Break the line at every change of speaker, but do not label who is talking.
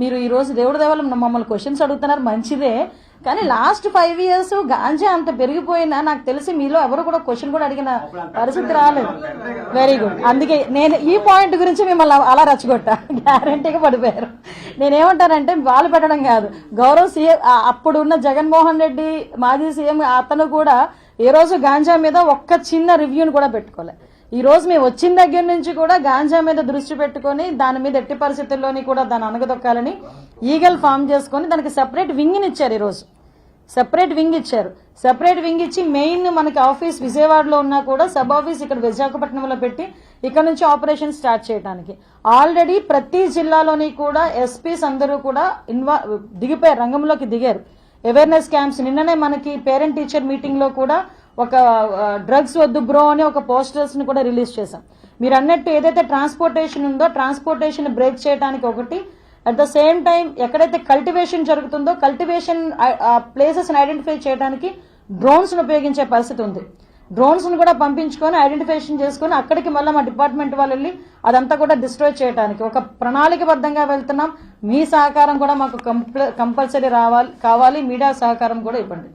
మీరు ఈ రోజు దేవుడి దేవాల మమ్మల్ని క్వశ్చన్స్ అడుగుతున్నారు, మంచిదే. కానీ లాస్ట్ 5 years గాంజా అంత పెరిగిపోయినా నాకు తెలిసి మీలో ఎవరు కూడా క్వశ్చన్ కూడా అడిగిన పరిస్థితి రాలేదు. Very good. అందుకే నేను ఈ పాయింట్ గురించి మిమ్మల్ని అలా రచ్చగొట్టా, గ్యారంటీగా పడిపోయారు. నేనేమంటానంటే వాళ్ళు పెట్టడం కాదు, గౌరవ్ సీఎం అప్పుడున్న జగన్మోహన్ రెడ్డి మాజీ సీఎం అతను కూడా ఏ రోజు గాంజా మీద ఒక్క చిన్న రివ్యూని కూడా పెట్టుకోలే. ఈ రోజు మేము వచ్చిన దగ్గర నుంచి కూడా గాంజా మీద దృష్టి పెట్టుకుని దాని మీద ఎట్టి పరిస్థితుల్లోని కూడా దాన్ని అనగదొక్కాలని ఈగల్ ఫామ్ చేసుకుని దానికి సెపరేట్ వింగ్ని ఇచ్చారు. ఈ రోజు సెపరేట్ వింగ్ ఇచ్చారు. సెపరేట్ వింగ్ ఇచ్చి మెయిన్ మనకి ఆఫీస్ విజయవాడలో ఉన్నా కూడా సబ్ ఆఫీస్ ఇక్కడ విశాఖపట్నంలో పెట్టి ఇక్కడ నుంచి ఆపరేషన్ స్టార్ట్ చేయడానికి ఆల్రెడీ ప్రతి జిల్లాలోని కూడా ఎస్పీస్ అందరూ కూడా దిగిపోయారు, రంగంలోకి దిగారు. అవేర్నెస్ క్యాంప్స్ నిన్ననే మనకి పేరెంట్ టీచర్ మీటింగ్ లో కూడా ఒక డ్రగ్స్ వద్దు బ్రో అని ఒక పోస్టర్స్ ని కూడా రిలీజ్ చేశాం. మీరు అన్నట్టు ఏదైతే ట్రాన్స్పోర్టేషన్ ఉందో ట్రాన్స్పోర్టేషన్ బ్రేక్ చేయడానికి ఒకటి, అట్ ద సేమ్ టైం ఎక్కడైతే కల్టివేషన్ జరుగుతుందో కల్టివేషన్ ప్లేసెస్ ని ఐడెంటిఫై చేయడానికి డ్రోన్స్ ను ఉపయోగించే పరిస్థితి ఉంది. డ్రోన్స్ ను కూడా పంపించుకొని ఐడెంటిఫికేషన్ చేసుకుని అక్కడికి మళ్ళీ మా డిపార్ట్మెంట్ వాళ్ళు వెళ్ళి అదంతా కూడా డిస్ట్రాయ్ చేయడానికి ఒక ప్రణాళికబద్ధంగా వెళ్తున్నాం. మీ సహకారం కూడా మాకు కంపల్సరీ కావాలి, మీడియా సహకారం కూడా ఇవ్వండి.